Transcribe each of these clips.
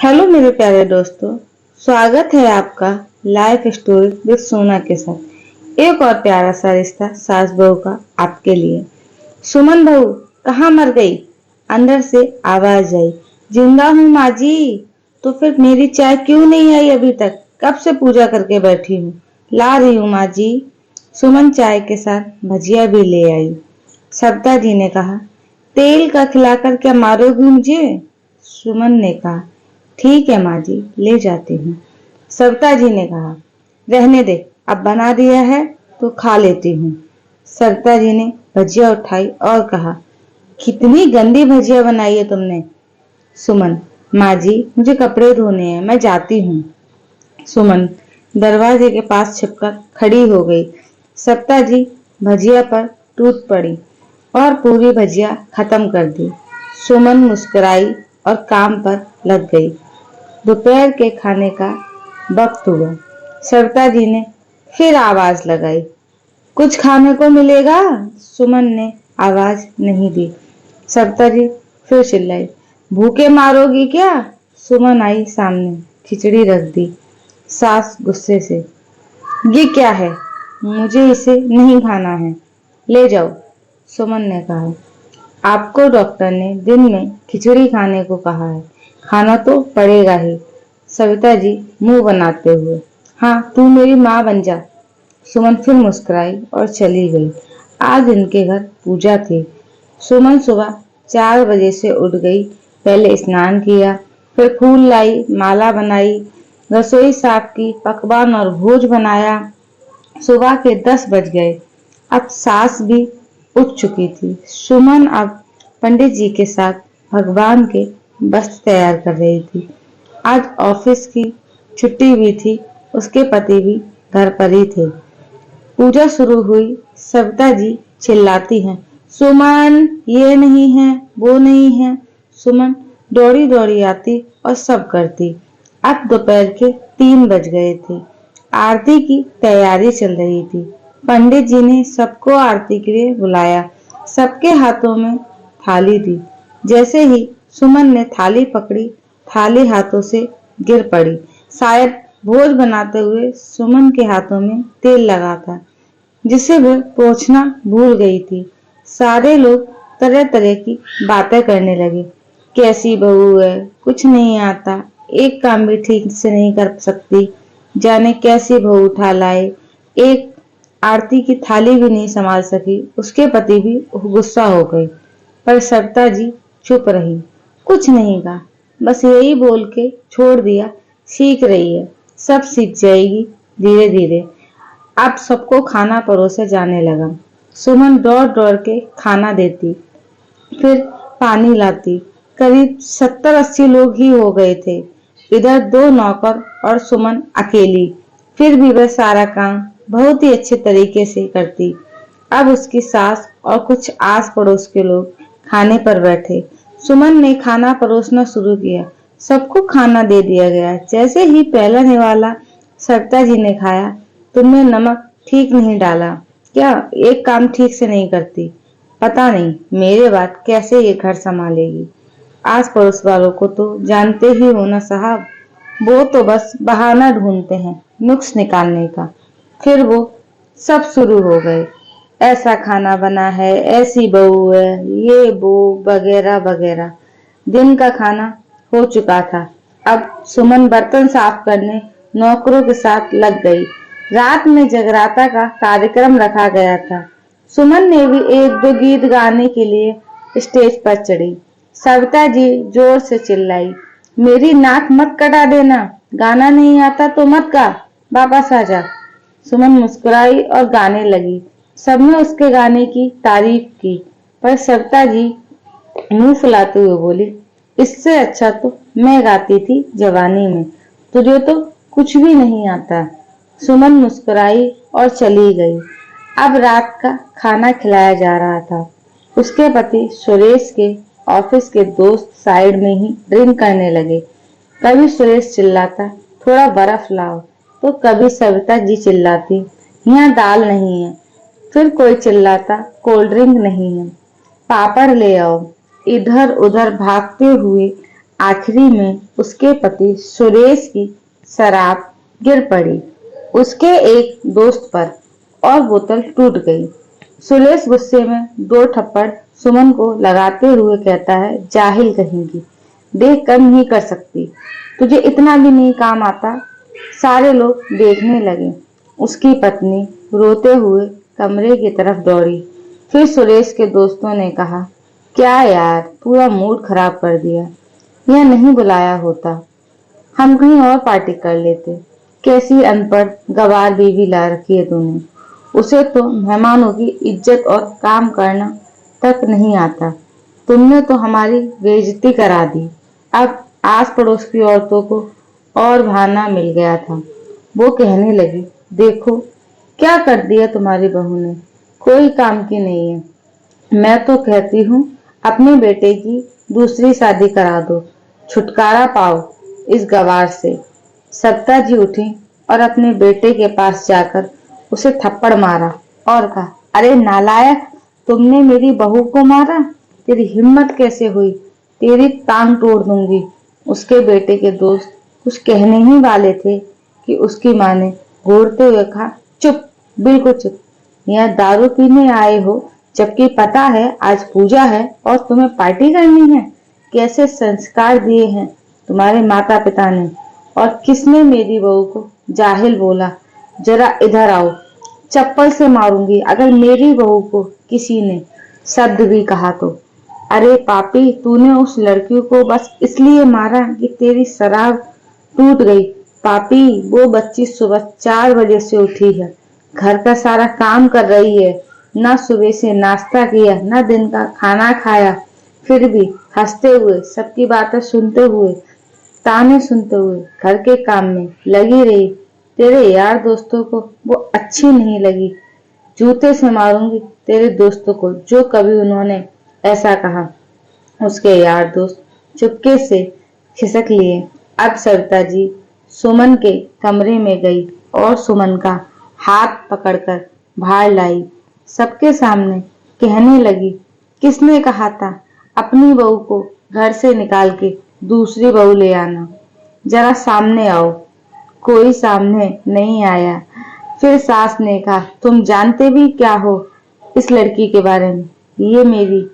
Hello मेरे प्यारे दोस्तों, स्वागत है आपका लाइफ स्टोरी विद सोना के साथ। एक और प्यारा सा रिश्ता सास बहू का आपके लिए। सुमन बहू कहाँ मर गई? अंदर से आवाज आई। जिंदा हूँ माँ जी। तो फिर मेरी चाय क्यों नहीं आई अभी तक? कब से पूजा करके बैठी हूँ। ला रही हूँ माँ जी। सुमन चाय के साथ भजिया भी ले आई। सविता जी ने कहा, तेल का खिलाकर क्या मारोगी मुझे? सुमन ने कहा, ठीक है माँ जी, ले जाती हूँ। सविता जी ने कहा, रहने दे, अब बना दिया है तो खा लेती हूँ। सविता जी ने भजिया उठाई और कहा, कितनी गंदी भजिया बनाई है तुमने। सुमन, माँ जी मुझे कपड़े धोने हैं, मैं जाती हूँ। सुमन दरवाजे के पास छिपकर खड़ी हो गई। सविता जी भजिया पर टूट पड़ी और पूरी भजिया खत्म कर दी। सुमन मुस्कुराई और काम पर लग गई। दोपहर के खाने का वक्त हुआ। सविता जी ने फिर आवाज लगाई, कुछ खाने को मिलेगा? सुमन ने आवाज नहीं दी। सविता जी फिर चिल्लाई, भूखे मारोगी क्या? सुमन आई सामने, खिचड़ी रख दी। सास गुस्से से, ये क्या है? मुझे इसे नहीं खाना है, ले जाओ। सुमन ने कहा, आपको डॉक्टर ने दिन में खिचड़ी खाने को कहा है, खाना तो पड़ेगा ही। सविता जी मुंह बनाते हुए, हाँ तू मेरी माँ बन जा। सुमन फिर मुस्कुराई और चली गई। आज इनके घर पूजा थी। सुमन सुबह 4 बजे से उठ गई। पहले स्नान किया, फिर फूल लाई, माला बनाई, रसोई साफ की, पकवान और भोज बनाया। सुबह के 10 बज गए। अब सास भी उठ चुकी थी। सुमन अब पंडित जी के साथ भगवान के वस्त्र तैयार कर रही थी। आज ऑफिस की छुट्टी भी थी। उसके पति भी घर पर ही थे। पूजा शुरू हुई। सविता जी चिल्लाती हैं, सुमन ये नहीं है, वो नहीं है। सुमन दौड़ी दौड़ी आती और सब करती। अब दोपहर के 3 बज गए थे। आरती की तैयारी चल रही थी। पंडित जी ने सबको आरती के लिए बुलाया। सबके हाथों में थाली दी। जैसे ही सुमन ने थाली पकड़ी, थाली हाथों से गिर पड़ी। शायद भोज बनाते हुए सुमन के हाथों में तेल लगा था, जिसे वह पोंछना भूल गई थी। सारे लोग तरह तरह की बातें करने लगे। कैसी बहू है, कुछ नहीं आता, एक काम भी ठीक से नहीं कर सकती, जाने कैसी बहू उठा लाए, एक आरती की थाली भी नहीं संभाल सकी। उसके पति भी गुस्सा हो गए, पर सविता जी चुप रही, कुछ नहीं कहा, बस यही बोल के छोड़ दिया, सीख रही है, सब सीख जाएगी धीरे धीरे। अब सबको खाना परोसा जाने लगा। सुमन दौड़ दौड़ के खाना देती, फिर पानी लाती। करीब 70-80 लोग ही हो गए थे। इधर 2 नौकर और सुमन अकेली। फिर भी वह सारा काम बहुत ही अच्छे तरीके से करती। अब उसकी सास और कुछ आस पड़ोस के लोग खाने पर बैठे। सुमन ने खाना परोसना शुरू किया। सबको खाना दे दिया गया। जैसे ही पहला निवाला सविता जी ने खाया, तुमने नमक ठीक नहीं डाला क्या? एक काम ठीक से नहीं करती, पता नहीं मेरे बाद कैसे ये घर संभालेगी। आस पड़ोस वालों को तो जानते ही हो ना साहब, वो तो बस बहाना ढूंढते हैं नुक्स निकालने का। फिर वो सब शुरू हो गए, ऐसा खाना बना है, ऐसी बहू है, ये वो वगैरह वगैरह। दिन का खाना हो चुका था। अब सुमन बर्तन साफ करने नौकरों के साथ लग गई। रात में जगराता का कार्यक्रम रखा गया था। सुमन ने भी 1-2 गीत गाने के लिए स्टेज पर चढ़ी। सविता जी जोर से चिल्लाई, मेरी नाक मत कटा देना, गाना नहीं आता तो मत गा, वापस आ जा। सुमन मुस्कुराई और गाने लगी। सबने उसके गाने की तारीफ की, पर सविता जी मुंह फुलाते हुए बोली, इससे अच्छा तो मैं गाती थी जवानी में, तुझे तो कुछ भी नहीं आता। सुमन मुस्कुराई और चली गई। अब रात का खाना खिलाया जा रहा था। उसके पति सुरेश के ऑफिस के दोस्त साइड में ही ड्रिंक करने लगे। कभी सुरेश चिल्लाता, थोड़ा बर्फ लाओ, तो कभी सविता जी चिल्लाती, यहाँ दाल नहीं है। फिर कोई चिल्लाता, कोल्ड ड्रिंक नहीं है, पापड़ ले आओ। इधर उधर भागते हुए आखिरी में उसके पति सुरेश की शराब गिर पड़ी उसके एक दोस्त पर और बोतल टूट गई। सुरेश गुस्से में 2 थप्पड़ सुमन को लगाते हुए कहता है, जाहिल कहेंगी, देख कर नहीं कर सकती, तुझे इतना भी नहीं काम आता। सारे लोग देखने लगे। उसकी पत्नी रोते हुए कमरे की तरफ दौड़ी। फिर सुरेश के दोस्तों ने कहा, क्या यार, पूरा मूड खराब कर दिया। यह नहीं बुलाया होता, हम कहीं और पार्टी कर लेते। कैसी अनपढ़ गवार बीवी ला रखी है तूने। उसे तो मेहमानों की इज्जत और काम करना तक नहीं आता। तुमने तो हमारी बेइज्जती करा दी। अब आस पड़ोस की औरतों को और बहाना मिल गया था। वो कहने लगी, देखो क्या कर दिया तुम्हारी बहू ने, कोई काम की नहीं है। मैं तो कहती हूँ अपने बेटे की दूसरी शादी करा दो, छुटकारा पाओ इस गवार से। सत्ता जी उठी और अपने बेटे के पास जाकर उसे थप्पड़ मारा और कहा, अरे नालायक, तुमने मेरी बहू को मारा, तेरी हिम्मत कैसे हुई, तेरी टांग तोड़ दूंगी। उसके बेटे के दोस्त कुछ कहने ही वाले थे कि उसकी माँ ने घूरते हुए कहा, चुप, बिल्कुल चुप। यहाँ दारू पीने आए हो, जबकि पता है आज पूजा है और तुम्हें पार्टी करनी है। कैसे संस्कार दिए हैं तुम्हारे माता पिता ने। और किसने मेरी बहू को जाहिल बोला, जरा इधर आओ, चप्पल से मारूंगी अगर मेरी बहू को किसी ने शब्द भी कहा तो। अरे पापी, तूने उस लड़की को बस इसलिए मारा कि तेरी शराब टूट गई। पापी, वो बच्ची सुबह 4 बजे से उठी है, घर का सारा काम कर रही है, ना सुबह से नाश्ता किया, ना दिन का खाना खाया, फिर भी हंसते हुए, सबकी बातें सुनते हुए, ताने सुनते हुए घर के काम में लगी रही। तेरे यार दोस्तों को वो अच्छी नहीं लगी। जूते से मारूंगी तेरे दोस्तों को जो कभी उन्होंने ऐसा कहा। उसके यार दोस्त चुपके से खिसक लिए। अब सविता जी सुमन के कमरे में गई और सुमन का हाथ पकड़कर बाहर लाई। सबके सामने कहने लगी, किसने कहा था अपनी बहू को घर से निकाल के दूसरी बहू ले आना। जरा सामने आओ। कोई सामने नहीं आया। फिर सास ने कहा, तुम जानते भी क्या हो इस लड़की के बारे में। ये मेरी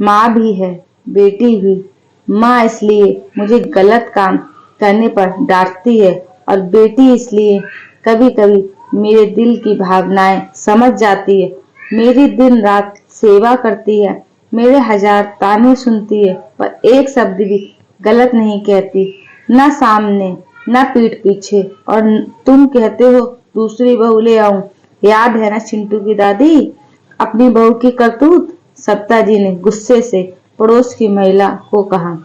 माँ भी है, बेटी भी। माँ इसलिए मुझे गलत काम करने पर डांटती है और बेटी इसलिए कभी कभी मेरे दिल की भावनाएं समझ जाती है। मेरी दिन रात सेवा करती है, मेरे 1000 ताने सुनती है, पर एक शब्द भी गलत नहीं कहती, ना सामने ना पीठ पीछे। और तुम कहते हो दूसरी बहू ले आऊं। याद है ना चिंटू की दादी, अपनी बहू की करतूत। सत्ता जी ने गुस्से से पड़ोस की महिला को कहा,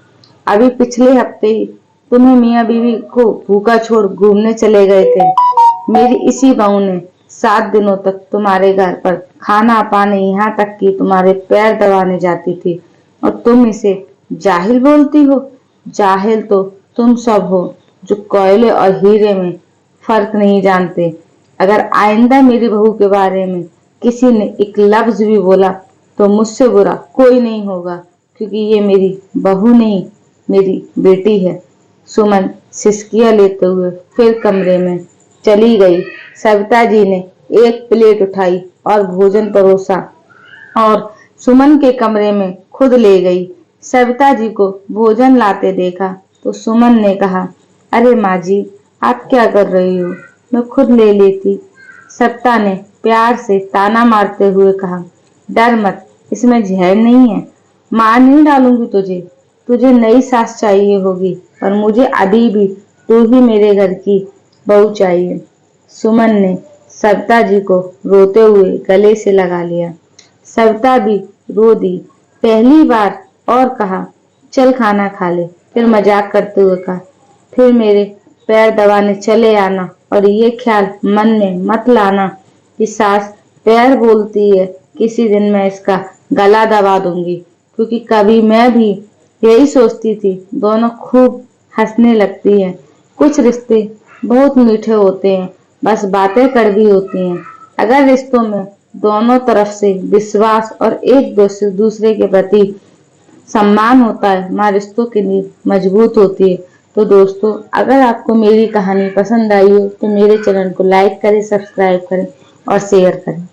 अभी पिछले हफ्ते ही तुम्हें मियाँ बीवी को भूखा छोड़ घूमने चले गए थे। मेरी इसी बहू ने 7 दिनों तक तुम्हारे घर पर खाना पानी, यहाँ तक कि तुम्हारे पैर दबाने जाती थी, और तुम इसे जाहिल बोलती हो। जाहिल तो तुम सब हो जो कोयले और हीरे में फर्क नहीं जानते। अगर आइंदा मेरी बहू के बारे में किसी ने एक लफ्ज भी बोला तो मुझसे बुरा कोई नहीं होगा, क्योंकि ये मेरी बहू नहीं, मेरी बेटी है। सुमन सिसकियां लेते हुए फिर कमरे में चली गई। सविता जी ने एक प्लेट उठाई और भोजन परोसा और सुमन के कमरे में खुद ले गई। सविता जी को भोजन लाते देखा तो सुमन ने कहा, अरे माँ जी, आप क्या कर रही हो, मैं खुद ले लेती। सविता ने प्यार से ताना मारते हुए कहा, डर मत, इसमें जहर नहीं है। मार नहीं डालूंगी तुझे, तुझे नई सास चाहिए होगी, पर मुझे अभी भी तू ही मेरे घर की बहू चाहिए। सुमन ने सविता जी को रोते हुए गले से लगा लिया। सविता भी रो दी पहली बार और कहा, चल खाना खा ले। फिर मजाक करते हुए कहा, फिर मेरे पैर दबाने चले आना, और ये ख्याल मन में मत लाना कि सास पैर बोलती है, किसी दिन मैं इसका गला दबा दूंगी। क्योंकि कभी मैं भी यही सोचती थी। दोनों खूब हंसने लगती हैं। कुछ रिश्ते बहुत मीठे होते हैं, बस बातें कड़वी होती हैं। अगर रिश्तों में दोनों तरफ से विश्वास और एक दूसरे के प्रति सम्मान होता है, माँ रिश्तों की नींव मजबूत होती है। तो दोस्तों, अगर आपको मेरी कहानी पसंद आई हो तो मेरे चैनल को लाइक करें, सब्सक्राइब करें और शेयर करें।